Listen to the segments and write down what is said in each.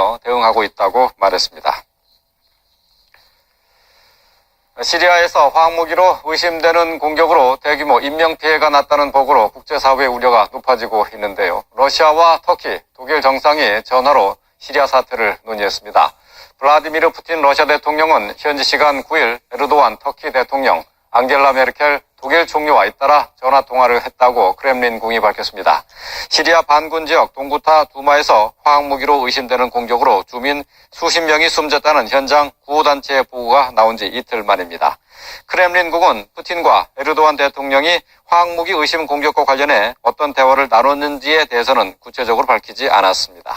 하며 대응하고 있다고 말했습니다. 시리아에서 화학무기로 의심되는 공격으로 대규모 인명피해가 났다는 보고로 국제사회의 우려가 높아지고 있는데요. 러시아와 터키, 독일 정상이 전화로 시리아 사태를 논의했습니다. 블라디미르 푸틴 러시아 대통령은 현지 시간 9일 에르도안 터키 대통령, 앙겔라 메르켈 독일 총리와 잇따라 전화통화를 했다고 크렘린궁이 밝혔습니다. 시리아 반군 지역 동구타 두마에서 화학무기로 의심되는 공격으로 주민 수십 명이 숨졌다는 현장 구호단체의 보고가 나온 지 이틀 만입니다. 크렘린궁은 푸틴과 에르도안 대통령이 화학무기 의심 공격과 관련해 어떤 대화를 나눴는지에 대해서는 구체적으로 밝히지 않았습니다.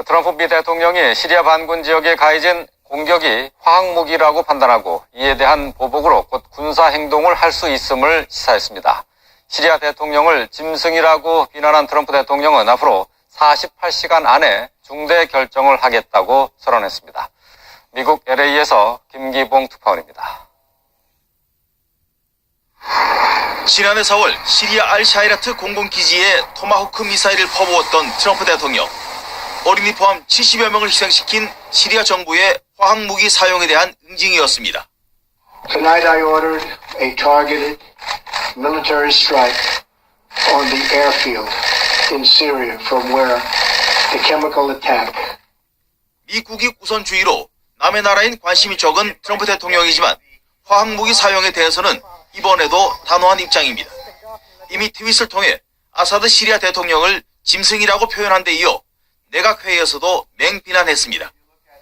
트럼프 미 대통령이 시리아 반군 지역에 가해진 공격이 화학무기라고 판단하고 이에 대한 보복으로 곧 군사행동을 할 수 있음을 시사했습니다. 시리아 대통령을 짐승이라고 비난한 트럼프 대통령은 앞으로 48시간 안에 중대 결정을 하겠다고 선언했습니다. 미국 LA에서 김기봉 특파원입니다. 지난해 4월 시리아 알샤이라트 공군기지에 토마호크 미사일을 퍼부었던 트럼프 대통령. 어린이 포함 70여 명을 희생시킨 시리아 정부의 화학무기 사용에 대한 응징이었습니다. Tonight I ordered a targeted military strike on the airfield in Syria from where the chemical attack. 미국이 우선주의로 남의 나라인 관심이 적은 트럼프 대통령이지만 화학무기 사용에 대해서는 이번에도 단호한 입장입니다. 이미 트윗을 통해 아사드 시리아 대통령을 짐승이라고 표현한 데 이어 내각회의에서도 맹비난했습니다.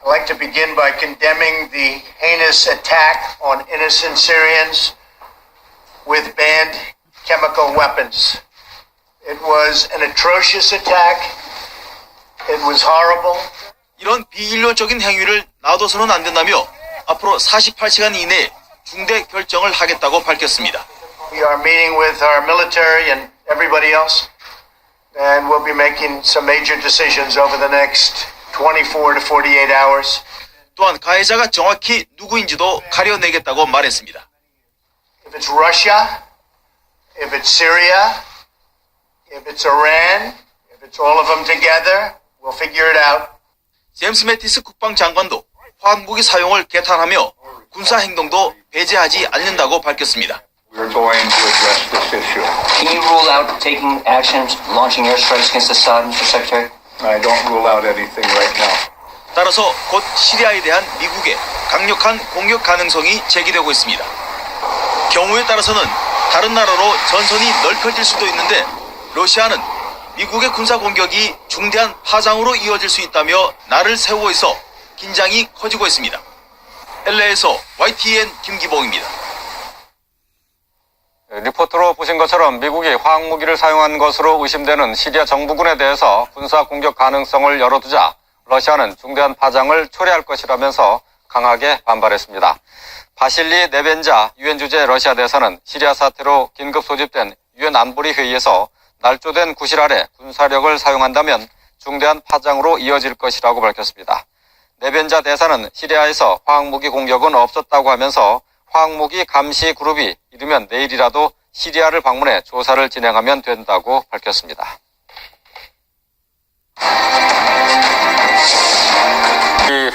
I'd like to begin by condemning the heinous attack on innocent Syrians with banned chemical weapons. It was an atrocious attack. It was horrible. 이런 비인륜적인 행위를 놔둬서는 안 된다며 앞으로 48시간 이내에 중대 결정을 하겠다고 밝혔습니다. We are meeting with our military and everybody else, and we'll be making some major decisions over the next 24 to 48 hours. 또한 가해자가 정확히 누구인지도 가려내겠다고 말했습니다. If it's Russia, if it's Syria, if it's Iran, if it's all of them together, we'll figure it out. 제임스 매티스 국방장관도 화학무기 사용을 개탄하며 군사행동도 배제하지 않는다고 밝혔습니다. We're going to address this issue. Can you rule out taking actions, launching airstrikes against Assad, Mr. Secretary? I don't rule out anything right now. 따라서 곧 시리아에 대한 미국의 강력한 공격 가능성이 제기되고 있습니다. 경우에 따라서는 다른 나라로 전선이 넓혀질 수도 있는데 러시아는 미국의 군사 공격이 중대한 파장으로 이어질 수 있다며 날을 세우고 있어 긴장이 커지고 있습니다. LA에서 YTN 김기봉입니다. 리포트로 보신 것처럼 미국이 화학무기를 사용한 것으로 의심되는 시리아 정부군에 대해서 군사 공격 가능성을 열어두자 러시아는 중대한 파장을 초래할 것이라면서 강하게 반발했습니다. 바실리 네벤자 유엔 주재 러시아 대사는 시리아 사태로 긴급 소집된 유엔 안보리 회의에서 날조된 구실 아래 군사력을 사용한다면 중대한 파장으로 이어질 것이라고 밝혔습니다. 네벤자 대사는 시리아에서 화학무기 공격은 없었다고 하면서 화학무기 감시 그룹이 이르면 내일이라도 시리아를 방문해 조사를 진행하면 된다고 밝혔습니다.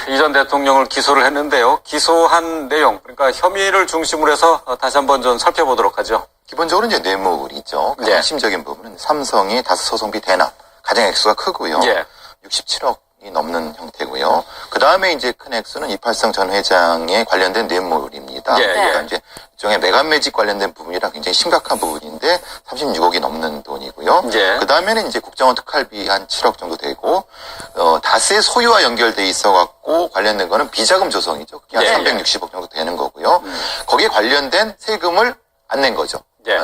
이전 대통령을 기소를 했는데요. 기소한 내용, 그러니까 혐의를 중심으로 해서 다시 한번 좀 살펴보도록 하죠. 기본적으로 이제 뇌물이죠. 예. 핵심적인 부분은 삼성이 다수 소송비 대납, 가장 액수가 크고요. 예. 67억이 넘는 형태고요. 그 다음에 이제 큰 액수는 이팔성 전 회장에 관련된 뇌물입니다. 예, 그러니까 예. 이제 일종의 메간 매직 관련된 부분이라 굉장히 심각한 부분인데 36억이 넘는 돈이고요. 예. 그 다음에는 이제 국정원 특활비 한 7억 정도 되고, 다스의 소유와 연결돼 있어갖고 관련된 거는 비자금 조성이죠. 그게 한 예, 360억 정도 되는 거고요. 거기에 관련된 세금을 안 낸 거죠. 예.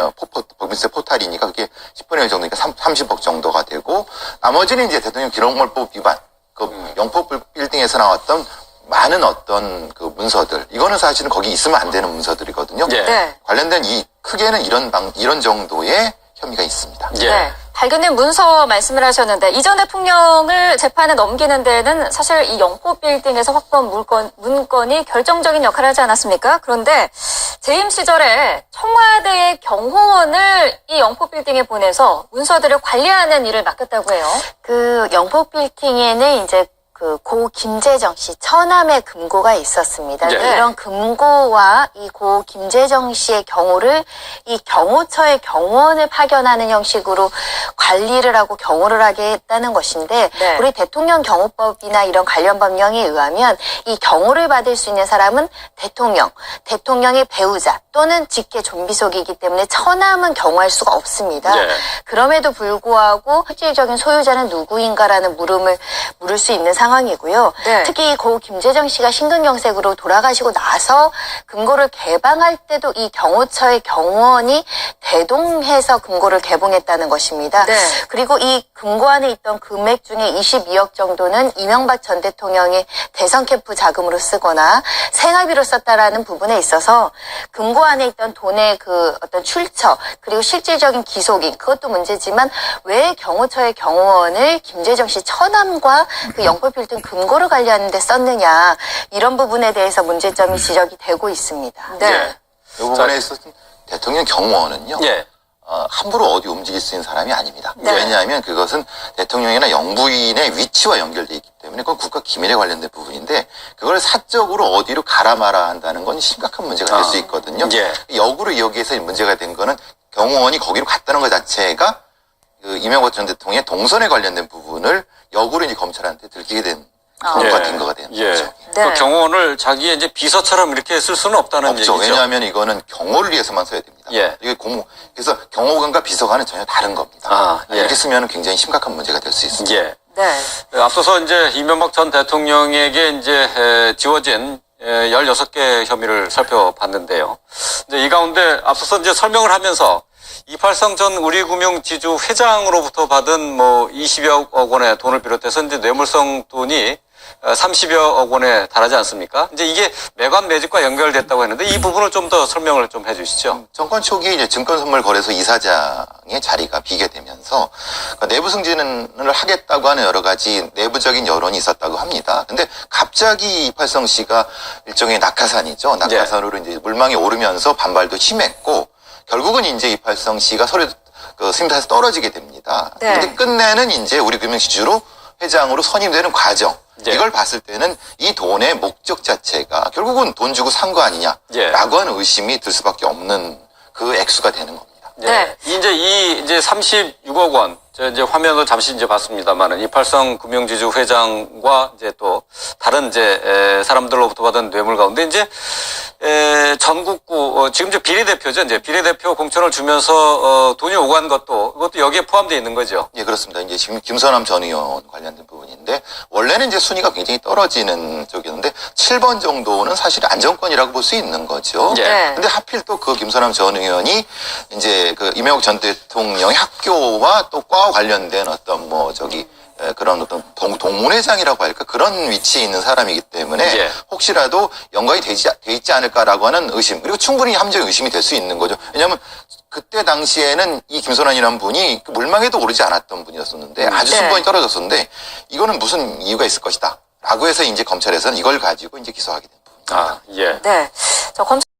법인세 포탈이니까 그게 10분의 1 정도니까 30억 정도가 되고, 나머지는 이제 대통령 기록물법 위반, 영포 빌딩에서 나왔던 많은 어떤 그 문서들, 이거는 사실은 거기 있으면 안 되는 문서들이거든요. 예. 네. 관련된 이 크게는 이런 정도의 혐의가 있습니다. 예. 네. 발견된 문서 말씀을 하셨는데 이전 대통령을 재판에 넘기는 데는 사실 이 영포 빌딩에서 확보한 문건이 결정적인 역할을 하지 않았습니까? 그런데 재임 시절에 청와대의 경호원을 이 영포 빌딩에 보내서 문서들을 관리하는 일을 맡겼다고 해요. 그 영포 빌딩에는 이제 그 고 김재정 씨 처남의 금고가 있었습니다. 네. 이런 금고와 이 고 김재정 씨의 경호를 이 경호처의 경호원을 파견하는 형식으로 관리를 하고 경호를 하게 했다는 것인데 네. 우리 대통령 경호법이나 이런 관련 법령에 의하면 이 경호를 받을 수 있는 사람은 대통령, 대통령의 배우자 또는 직계 좀비속이기 때문에 처남은 경호할 수가 없습니다. 네. 그럼에도 불구하고 실질적인 소유자는 누구인가라는 물음을 물을 수 있는 상황이고요. 네. 특히 고 김재정 씨가 심근경색으로 돌아가시고 나서 금고를 개방할 때도 이 경호처의 경호원이 대동해서 금고를 개봉했다는 것입니다. 네. 그리고 이 금고 안에 있던 금액 중에 22억 정도는 이명박 전 대통령의 대선 캠프 자금으로 쓰거나 생활비로 썼다라는 부분에 있어서 금고 안에 있던 돈의 그 어떤 출처 그리고 실질적인 기속인 그것도 문제지만 왜 경호처의 경호원을 김재정 씨 처남과 그 영포빌딩 금고를 관리하는 데 썼느냐 이런 부분에 대해서 문제점이 지적이 되고 있습니다. 네. 이 부분에 있어서 대통령 경호원은요. 예. 함부로 어디 움직일 수 있는 사람이 아닙니다. 네. 왜냐하면 그것은 대통령이나 영부인의 위치와 연결돼 있기 때문에 그건 국가 기밀에 관련된 부분인데 그걸 사적으로 어디로 가라 마라 한다는 건 심각한 문제가 될 수 있거든요. 예. 역으로 여기에서 문제가 된 거는 경호원이 거기로 갔다는 것 자체가 그 이명박 전 대통령의 동선에 관련된 부분을 역으로 이제 검찰한테 들키게 된 경우가 된 거가 되는 예. 거죠. 네. 그 경호원을 자기의 이제 비서처럼 이렇게 쓸 수는 없다는 없죠. 얘기죠. 왜냐하면 이거는 경호를 위해서만 써야 됩니다. 예. 이게 그래서 경호관과 비서관은 전혀 다른 겁니다. 아, 예. 이렇게 쓰면 굉장히 심각한 문제가 될 수 있습니다. 예. 네. 앞서서 이제 이명박 전 대통령에게 이제 지워진 16개 혐의를 살펴봤는데요. 이제 이 가운데 앞서서 이제 설명을 하면서 이팔성 전 우리금융지주 회장으로부터 받은 뭐 20여 원의 돈을 비롯해서 이제 뇌물성 돈이 30여 원에 달하지 않습니까? 이제 이게 매관 매집과 연결됐다고 했는데 이 부분을 좀 더 설명을 좀 해주시죠. 정권 초기에 이제 증권선물거래소 이사장의 자리가 비게 되면서 내부 승진을 하겠다고 하는 여러 가지 내부적인 여론이 있었다고 합니다. 근데 갑자기 이팔성 씨가 일종의 낙하산이죠. 낙하산으로 이제 물망에 오르면서 반발도 심했고 결국은 이제 이팔성 씨가 그 승인에서 떨어지게 됩니다. 네. 근데 끝내는 이제 우리 금융지주로 회장으로 선임되는 과정. 예. 이걸 봤을 때는 이 돈의 목적 자체가 결국은 돈 주고 산 거 아니냐라고 예. 하는 의심이 들 수밖에 없는 그 액수가 되는 겁니다. 네. 이제 36억 원. 저 이제 화면을 잠시 이제 봤습니다만은 이팔성 금융지주 회장과 이제 또 다른 이제 사람들로부터 받은 뇌물 가운데 이제 전국구 지금 이제 비례대표죠. 이제 비례대표 공천을 주면서 돈이 오간 것도 이것도 여기에 포함되어 있는 거죠. 예, 그렇습니다. 이제 지금 김선남 전 의원 관련된 부분인데 원래는 이제 순위가 굉장히 떨어지는 쪽이었는데 7번 정도는 사실 안정권이라고 볼 수 있는 거죠. 예. 네. 근데 하필 또 그 김선남 전 의원이 이제 그 이명박 전 대통령의 학교와 또 과와 관련된 어떤 그런 어떤 동문회장이라고 할까 그런 위치에 있는 사람이기 때문에 예. 혹시라도 연관이 돼 있지 않을까라고 하는 의심 그리고 충분히 함정 의심이 될 수 있는 거죠. 왜냐하면 그때 당시에는 이 김선환이라는 분이 그 물망에도 오르지 않았던 분이었었는데 아주 네. 순번이 떨어졌었는데 이거는 무슨 이유가 있을 것이다 라고 해서 이제 검찰에서는 이걸 가지고 이제 기소하게 된 부분입니다. 아, 예. 네. 저 검찰